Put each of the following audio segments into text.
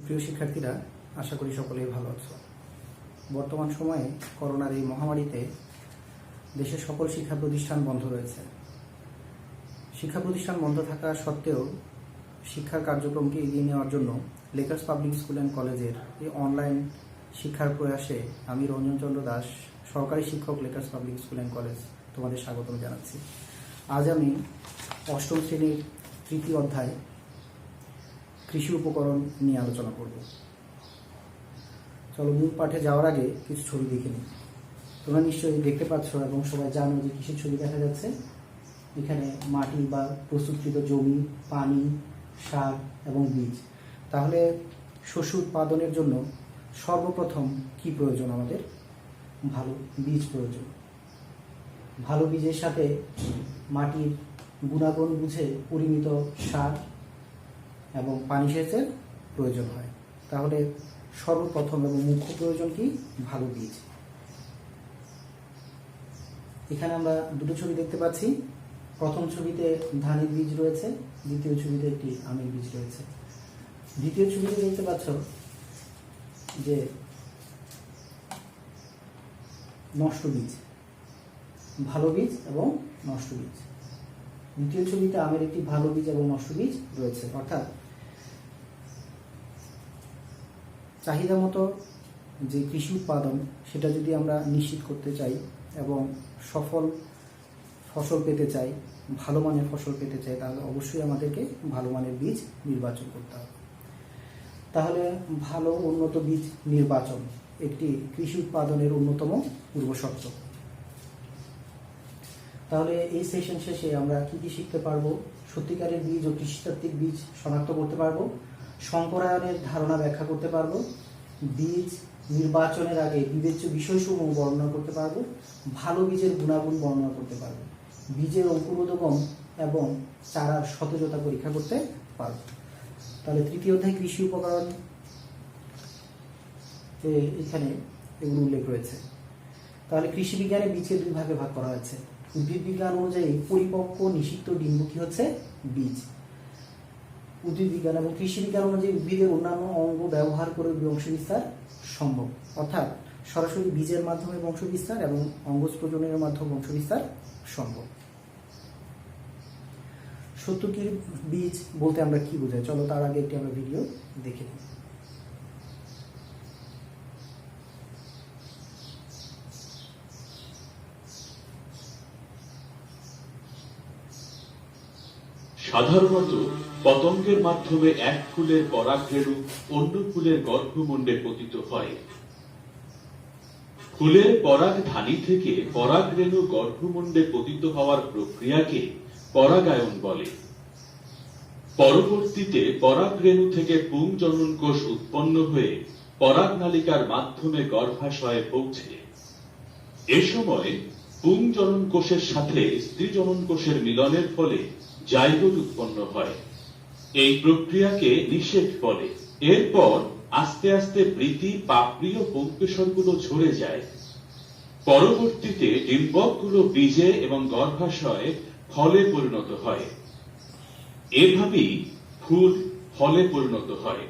প্রিয় শিক্ষার্থীরা, আশা করি সকলেই ভালো আছো। বর্তমান সময়ে করোনার এই মহামারীতে দেশের সকল শিক্ষা প্রতিষ্ঠান বন্ধ রয়েছে। শিক্ষা প্রতিষ্ঠান বন্ধ থাকা সত্ত্বেও শিক্ষার কার্যক্রমকে এগিয়ে নেওয়ার জন্য লেকার্স পাবলিক স্কুল অ্যান্ড কলেজের এই অনলাইন শিক্ষার প্রয়াসে আমি রঞ্জন চন্দ্র দাস, সহকারী শিক্ষক, Lakers public school and college, তোমাদের স্বাগতম জানাচ্ছি। আজ আমি অষ্টম শ্রেণীর তৃতীয় অধ্যায় কৃষি উপকরণ নিয়ে আলোচনা করব। চলো মূল পাঠে যাওয়ার আগে কিছু ছবি দেখে নিই। তোমরা নিশ্চয়ই দেখতে পাচ্ছ এবং সবাই জানো যে কিসের ছবি দেখা যাচ্ছে। এখানে মাটি বা প্রস্তুতকৃত জমি, পানি, সার এবং বীজ। তাহলে শস্য উৎপাদনের জন্য সর্বপ্রথম কি প্রয়োজন? আমাদের ভালো বীজ প্রয়োজন। ভালো বীজের সাথে মাটির গুণাগুণ বুঝে পরিমিত সার এবং পানি সেচের প্রয়োজন হয়। তাহলে সর্বপ্রথম এবং মুখ্য প্রয়োজন কি? ভালো বীজ। এখানে আমরা দুটো ছবি দেখতে পাচ্ছি। প্রথম ছবিতে ধানের বীজ রয়েছে, দ্বিতীয় ছবিতে একটি আমের বীজ রয়েছে। দ্বিতীয় ছবিতে দেখতে পাচ্ছ যে নষ্ট বীজ, ভালো বীজ এবং নষ্ট বীজ। দ্বিতীয় ছবিতে আমের একটি ভালো বীজ এবং নষ্ট বীজ রয়েছে। অর্থাৎ চাহিদা মতো যে কৃষি উৎপাদন সেটা যদি আমরা নিশ্চিত করতে চাই এবং সফল ফসল পেতে চাই, ভালো মানের ফসল পেতে চাই, তাহলে অবশ্যই আমাদেরকে ভালো মানের বীজ নির্বাচন করতে হবে। তাহলে ভালো উন্নত বীজ নির্বাচন একটি কৃষি উৎপাদনের অন্যতম পূর্বশর্ত। তাহলে এই সেশন শেষে আমরা কি কি শিখতে পারবো? সত্যিকারের বীজ ও কৃষিতাত্ত্বিক বীজ শনাক্ত করতে পারবো, সংকরায়নের ধারণা ব্যাখ্যা করতে পারবো, বীজ নির্বাচনের আগে বিবেচ্য বিষয়সমূহ বর্ণনা করতে পারবো, ভালো বীজের গুণাগুণ বর্ণনা করতে পারবো, বীজের অঙ্কুরোদ্গম এবং চারার সতেজতা পরীক্ষা করতে পারবো। তাহলে তৃতীয় অধ্যায় কৃষি উপকরণ এখানে এগুলো উল্লেখ রয়েছে। তাহলে কৃষি বিজ্ঞানে বীজকে দুই ভাগে ভাগ করা হয়েছে। উদ্ভিদ বিজ্ঞান অনুযায়ী পরিপক্ক নিষিক্ত ডিম্বকী হচ্ছে বীজ। উদ্ভিদ বিজ্ঞান এবং কৃষি বিজ্ঞান অনুযায়ী উদ্ভিদের অন্যান্য অঙ্গ ব্যবহার করে বংশবিস্তার সম্ভব। অর্থাৎ সরাসরি বীজের মাধ্যমে বংশবিস্তার এবং অঙ্গজ প্রজননের মাধ্যমে বংশবিস্তার সম্ভব। সত্যকির বীজ বলতে আমরা কি বোঝাই? চলো তার আগে একটি আমরা ভিডিও দেখে নিই। সাধারণত পতঙ্গের মাধ্যমে এক ফুলের পরাগরেণু অন্য ফুলের গর্ভমুণ্ডে পতিত হয়। ফুলের পরাগধানী থেকে পরাগরেণু গর্ভমুণ্ডে পতিত হওয়ার প্রক্রিয়াকে পরাগায়ন বলে। পরবর্তীতে পরাগরেণু থেকে পুংজনন কোষ উৎপন্ন হয়ে পরাগনালিকার মাধ্যমে গর্ভাশয়ে পৌঁছে। এ সময় পুংজনন কোষের সাথে স্ত্রীজনন কোষের মিলনের ফলে জাইগোট উৎপন্ন হয়। এই প্রক্রিয়াকে নিষেক বলে। এরপর আস্তে আস্তে বৃতি, পাপড়ি ও পুংকেশরগুলো ঝরে যায়। পরবর্তীতে ডিম্বকগুলো বীজে এবং গর্ভাশয়ে ফলে পরিণত হয়। এভাবেই ফুল ফলে পরিণত হয়।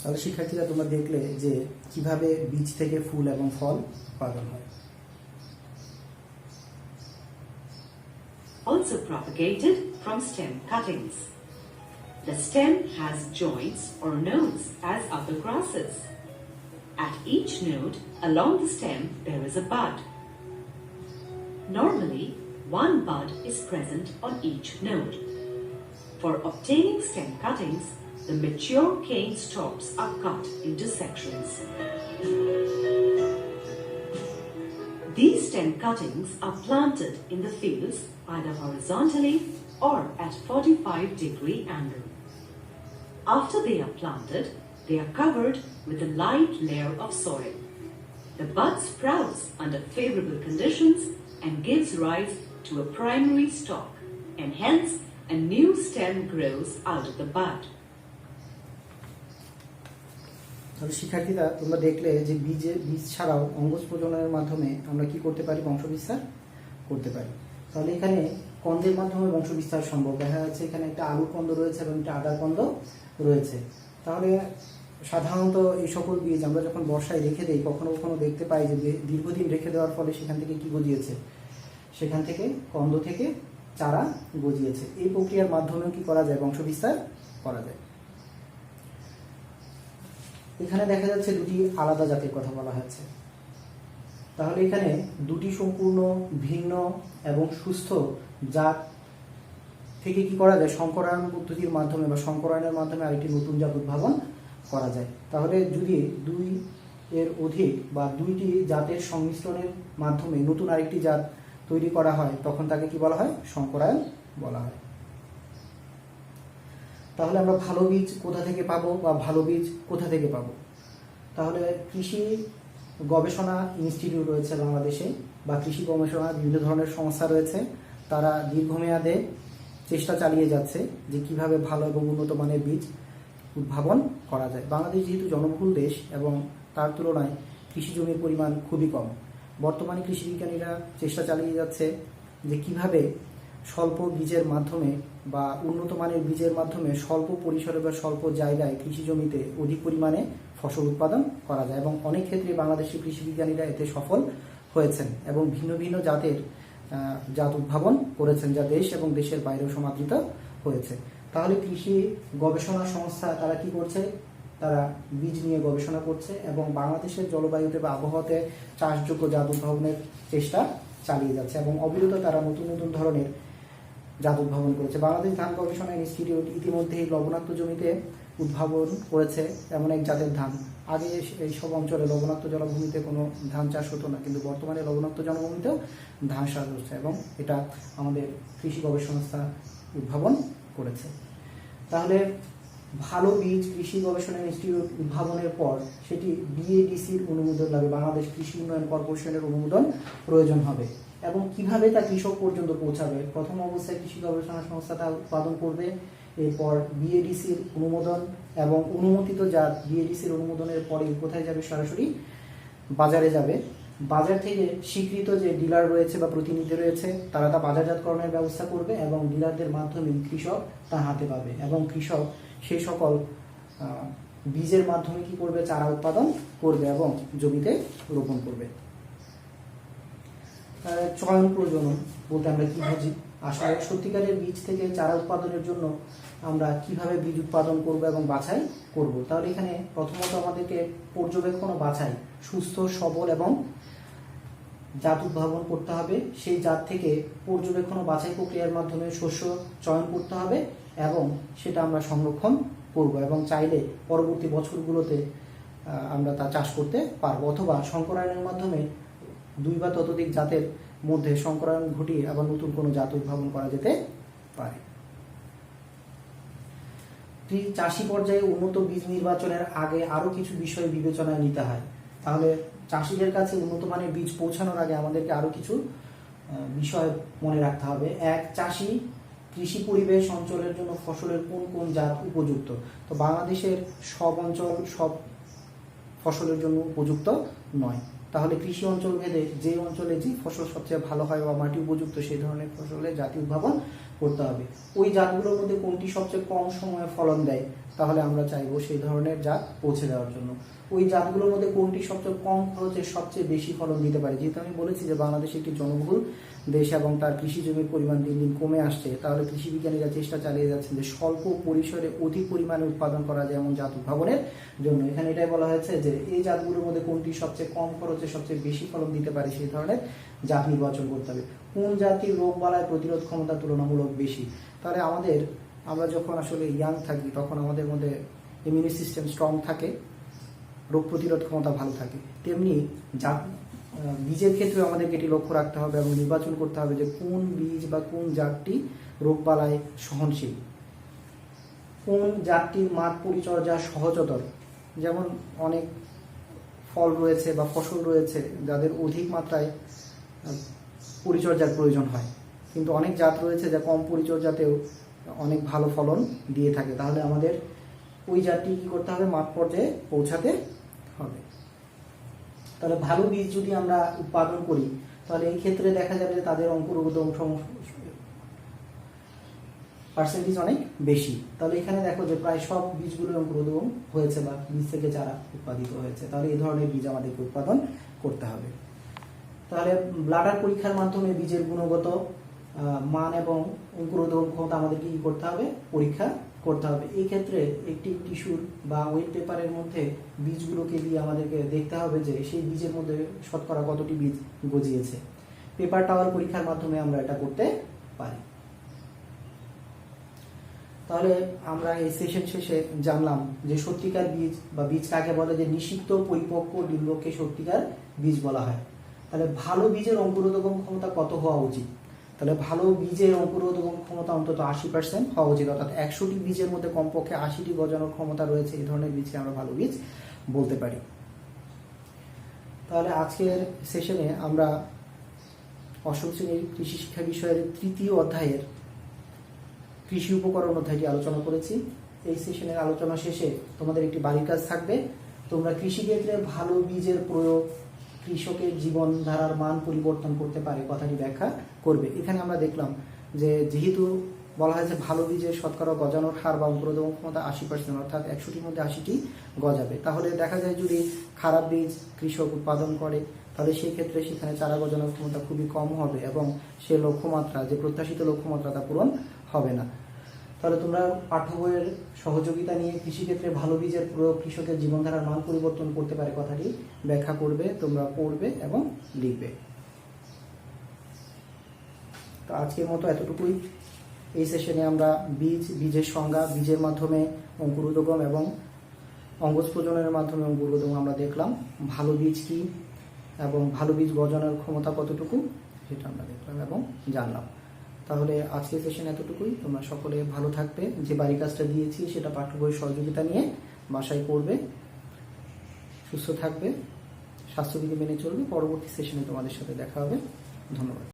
তাহলে শিক্ষার্থীরা, তোমরা দেখলে যে কিভাবে বীজ থেকে ফুল এবং ফল উৎপাদন হয়। Also propagated from stem cuttings. The stem has joints or nodes as other grasses. At each node along the stem there is a bud. Normally, one bud is present on each node. For obtaining stem cuttings, the mature cane stalks are cut into sections. These stem cuttings are planted in the fields either horizontally or at 45-degree angle. After they are planted, they are covered with a light layer of soil. The bud sprouts under favorable conditions and gives rise to a primary stalk, and hence a new stem grows out of the bud. তাহলে শিক্ষার্থীরা, তোমরা দেখলে যে বীজ ছাড়াও অঙ্গজ প্রজননের মাধ্যমে আমরা কি করতে পারি? বংশবিস্তার করতে পারি। তাহলে এখানে কন্দের মাধ্যমে বংশ বিস্তার সম্ভব। দেখা যাচ্ছে এখানে একটা আলুর কন্দ রয়েছে এবং একটা আদার কন্দ রয়েছে। তাহলে সাধারণত এই সকল বীজ আমরা যখন বর্ষায় রেখে দিই, কখনো কখনো দেখতে পাই যে দীর্ঘদিন রেখে দেওয়ার ফলে সেখান থেকে কি গজিয়েছে, সেখান থেকে কন্দ থেকে চারা গজিয়েছে। এই প্রক্রিয়ার মাধ্যমেও কি করা যায়, বংশ বিস্তার করা যায়। এখানে দেখা যাচ্ছে দুটি আলাদা জাতের কথা বলা হয়েছে। তাহলে এখানে দুটি সম্পূর্ণ ভিন্ন এবং সুস্থ জাত থেকে কি করা যায়, সংকরায়ন পদ্ধতির মাধ্যমে বা সংকরায়নের মাধ্যমে আরেকটি নতুন জাত উদ্ভাবন করা যায়। তাহলে যদি দুই এর অধিক বা দুইটি জাতের সংমিশ্রণের মাধ্যমে নতুন আরেকটি জাত তৈরি করা হয়, তখন তাকে কি বলা হয়, সংকরায়ন বলা হয়। তাহলে আমরা ভালো বীজ কোথা থেকে পাবো বা ভালো বীজ কোথা থেকে পাবো? তাহলে কৃষি গবেষণা ইনস্টিটিউট রয়েছে বাংলাদেশে, বা কৃষি গবেষণা বিভিন্ন ধরনের সংস্থা রয়েছে। তারা দীর্ঘমেয়াদে চেষ্টা চালিয়ে যাচ্ছে যে কিভাবে ভালো এবং উন্নত মানের বীজ উদ্ভাবন করা যায়। বাংলাদেশ যেহেতু জনবহুল দেশ এবং তার তুলনায় কৃষি জমির পরিমাণ খুবই কম, বর্তমানে কৃষি বিজ্ঞানীরা চেষ্টা চালিয়ে যাচ্ছে যে কিভাবে স্বল্প বীজের মাধ্যমে বা উন্নত মানের বীজের মাধ্যমে স্বল্প পরিসরে বা স্বল্প জায়গায় কৃষি জমিতে অধিক পরিমাণে ফসল উৎপাদন করা যায়। এবং অনেক ক্ষেত্রে বাংলাদেশের কৃষি বিজ্ঞানীরা এতে সফল হয়েছেন এবং ভিন্ন ভিন্ন জাতের জাত উদ্ভাবন করেছেন, যা দেশ এবং দেশের বাইরেও সমাদৃত হয়েছে। তাহলে কৃষি গবেষণা সংস্থা তারা কি করছে, তারা বীজ নিয়ে গবেষণা করছে এবং বাংলাদেশের জলবায়ুতে বা আবহাওয়াতে চাষযোগ্য জাত উদ্ভাবনের চেষ্টা চালিয়ে যাচ্ছে এবং অবিরত তারা নতুন নতুন ধরনের জাত উদ্ভাবন করেছে। বাংলাদেশ ধান গবেষণা ইনস্টিটিউট ইতিমধ্যেই লবণাক্ত জমিতে উদ্ভাবন করেছে এমন এক জাতের ধান। আগে এই সব অঞ্চলে লবণাক্ত জলাভূমিতে কোনো ধান চাষ হতো না, কিন্তু বর্তমানে লবণাক্ত জলাভূমিতেও ধান চাষ হচ্ছে এবং এটা আমাদের কৃষি গবেষণা সংস্থা উদ্ভাবন করেছে। তাহলে ভালো বীজ কৃষি গবেষণা ইনস্টিটিউট উদ্ভাবনের পর সেটি বিএডিসির অনুমোদন লাগে, বাংলাদেশ কৃষি উন্নয়ন কর্পোরেশনের অনুমোদন প্রয়োজন হবে। এবং কিভাবে তা কৃষক পর্যন্ত পৌঁছাবে, প্রথম অবস্থায় কৃষি গবেষণা সংস্থা তা উৎপাদন করবে, এরপর বিএডিসির অনুমোদন এবং অনুমোদিত জাত বিএডিসির অনুমোদনের পরে কোথায় যাবে, সরাসরি বাজারে যাবে। বাজার থেকে স্বীকৃত যে ডিলার রয়েছে বা প্রতিনিধি রয়েছে তারা তা বাজারজাতকরণের ব্যবস্থা করবে এবং ডিলারদের মাধ্যমে কৃষক তা হাতে পাবে এবং কৃষক সেই সকল বীজের মাধ্যমে কি করবে, চারা উৎপাদন করবে এবং জমিতে রোপণ করবে। চয়ন প্রজনন বলতে আমরা কি বুঝি? আসলে সত্যিকারের বীজ থেকে চারা উৎপাদনের জন্য আমরা কিভাবে বীজ উৎপাদন করব এবং বাছাই করব। তাহলে এখানে প্রথমত আমাদেরকে পর্যবেক্ষণ ও বাছাই, সুস্থ সবল এবং জাত উদ্ভাবন করতে হবে। সেই জাত থেকে পর্যবেক্ষণ ও বাছাই প্রক্রিয়ার মাধ্যমে শস্য চয়ন করতে হবে এবং সেটা আমরা সংরক্ষণ করব এবং চাইলে পরবর্তী বছরগুলোতে আমরা তা চাষ করতে পারবো, অথবা সংকরায়নের মাধ্যমে দুই বা ততোধিক জাতের মধ্যে সংকরায়ন ঘটিয়ে আবার নতুন কোনো জাত উদ্ভাবন করা যেতে পারে। চাষি পর্যায়ে উন্নত বীজ নির্বাচনের আগে আরো কিছু বিষয় বিবেচনায় নিতে হয়। তাহলে চাষিদের কাছে উন্নত মানের বীজ পৌঁছানোর আগে আমাদেরকে আরো কিছু বিষয় মনে রাখতে হবে। এক, চাষি কৃষি পরিবেশ অঞ্চলের জন্য ফসলের কোন কোন জাত উপযুক্ত। তো বাংলাদেশের সব অঞ্চল সব ফসলের জন্য উপযুক্ত নয়। তাহলে কৃষি অঞ্চল ভেদে যে অঞ্চলে যে ফসল সবচেয়ে ভালো হয় বা মাটি উপযুক্ত সেই ধরনের ফসলের জাতি উদ্ভাবন করতে হবে। ওই জাতগুলোর মধ্যে কোনটি সবচেয়ে কম সময়ে ফলন দেয়, তাহলে আমরা চাইবো সেই ধরনের জাত পৌঁছে দেওয়ার জন্য। ওই জাতগুলোর মধ্যে কোনটি সবচেয়ে কম খরচে সবচেয়ে বেশি ফলন দিতে পারে। যেহেতু আমি বলেছি যে বাংলাদেশ একটি জনবহুল দেশ এবং তার কৃষি জমির পরিমাণ দিন দিন কমে আসছে, তাহলে কৃষি বিজ্ঞানীরা চেষ্টা চালিয়ে যাচ্ছেন যে স্বল্প পরিসরে অধিক পরিমাণে উৎপাদন করা যায় এমন জাত উদ্ভাবনের জন্য। এখানে এটাই বলা হয়েছে যে এই জাতগুলোর মধ্যে কোনটি সবচেয়ে কম খরচে সবচেয়ে বেশি ফলন দিতে পারে সেই ধরনের জাত নির্বাচন করতে হবে। কোন জাতির রোগ বালায় প্রতিরোধ ক্ষমতা তুলনামূলক বেশি। তাহলে আমরা যখন আসলে ইয়াং থাকি তখন আমাদের মধ্যে ইমিউনি সিস্টেম স্ট্রং থাকে, রোগ প্রতিরোধ ক্ষমতা ভালো থাকে। তেমনি বীজের ক্ষেত্রে আমাদেরকে এটি লক্ষ্য রাখতে হবে এবং নির্বাচন করতে হবে যে কোন বীজ বা কোন জাতটি রোগবালায় সহনশীল, কোন জাতটির মাঠ পরিচর্যা সহজতর। যেমন অনেক ফল রয়েছে বা ফসল রয়েছে যাদের অধিক মাত্রায় পরিচর্যার প্রয়োজন হয়, কিন্তু অনেক জাত রয়েছে যা কম পরিচর্যাতেও অনেক ভালো ফলন দিয়ে থাকে। তাহলে আমাদের ওই জাতটি কি করতে হবে, মাঠ পর্যায়ে পৌঁছাতে হবে। তাহলে ভালো বীজ যদি আমরা উৎপাদন করি তাহলে এই ক্ষেত্রে দেখা যাবে যে তাদের অঙ্কুরোদ্গম পার্সেন্টেজ অনেক বেশি। তাহলে এখানে দেখো যে প্রায় সব বীজগুলো অঙ্কুরোদ্গম হয়েছে বা বীজ থেকে চারা উৎপাদিত হয়েছে। তাহলে এই ধরনের বীজ আমাদেরকে উৎপাদন করতে হবে। তাহলে ব্লাডার পরীক্ষার মাধ্যমে বীজের গুণগত মান এবং অঙ্কুরোদ্গম ক্ষমতা আমাদেরকে কি করতে হবে? পরীক্ষা করতে হবে। এই ক্ষেত্রে একটি টিস্যুর বা ওয়েট পেপারের মধ্যে বীজগুলোকে দিয়ে আমাদেরকে দেখতে হবে যে সেই বীজের মধ্যে শতকরা কতটি বীজ গজিয়েছে। পেপার টাওয়াল পরীক্ষার মাধ্যমে আমরা এটা করতে পারি। তাহলে আমরা এই সেশন শেষে জানলাম যে সত্যিকার বীজ বা বীজ কাকে বলে, যে নিষিক্ত পরিপক্ক ডিম্বককে সত্যিকার বীজ বলা হয়। তাহলে ভালো বীজের অঙ্কুরোদ্গম ক্ষমতা কত হওয়া উচিত? তাহলে ভালো বীজের অঙ্কুরোদ্গম ক্ষমতা অন্তত 80% হওয়া উচিত, অর্থাৎ 100টি বীজের মধ্যে কমপক্ষে 80টি গজানোর ক্ষমতা রয়েছে। এই ধরনের বীজকে আমরা ভালো বীজ বলতে পারি। তাহলে আজকের সেশনে আমরা অষ্টম শ্রেণীর কৃষি শিক্ষা বিষয়ের 3য় অধ্যায়ের কৃষি উপকরণ অধ্যায়টি আলোচনা করেছি। এই সেশনের আলোচনা শেষে তোমাদের একটি বাড়ির কাজ থাকবে। তোমরা কৃষিক্ষেত্রে ভালো বীজের প্রয়োগ কৃষকের জীবনধারার মান পরিবর্তন করতে পারে কথাটি ব্যাখ্যা করবে। এখানে আমরা দেখলাম যে যেহেতু বলা হয়েছে ভালো বীজের শতকরা গজানোর হার বা অঙ্কুরোদ্গম ক্ষমতা 80%, অর্থাৎ 100টির মধ্যে 80টি গজাবে। তাহলে দেখা যায় যদি খারাপ বীজ কৃষক উৎপাদন করে তাহলে সেই ক্ষেত্রে সেখানে চারা গজানোর ক্ষমতা খুবই কম হবে এবং সে লক্ষ্যমাত্রা, যে প্রত্যাশিত লক্ষ্যমাত্রা, তা পূরণ হবে না। তাহলে তোমরা পাঠ্য বইয়ের সহযোগিতা নিয়ে কৃষিক্ষেত্রে ভালো বীজের প্রয়োগ কৃষকের জীবনধারার মান পরিবর্তন করতে পারে কথাটি ব্যাখ্যা করবে, তোমরা পড়বে এবং লিখবে। তো আজকের মতো এতটুকুই। এই সেশনে আমরা বীজের সংজ্ঞা, বীজের মাধ্যমে অঙ্কুরোদ্গম এবং অঙ্গজ প্রজননের মাধ্যমে অঙ্কুরোদ্গম আমরা দেখলাম। ভালো বীজ কি এবং ভালো বীজ গজানোর ক্ষমতা কতটুকু সেটা আমরা দেখলাম এবং জানলাম। তাহলে আজকের সেশন এতটুকুই। তোমরা সকলে ভালো থাকবে। যে বাড়ি কাজটা দিয়েছি সেটা পাঠ্য বইয়ের সহযোগিতা নিয়ে বাসায় পড়বে, সুস্থ থাকবে, স্বাস্থ্যবিধি মেনে চলবে। পরবর্তী সেশনে তোমাদের সাথে দেখা হবে। ধন্যবাদ।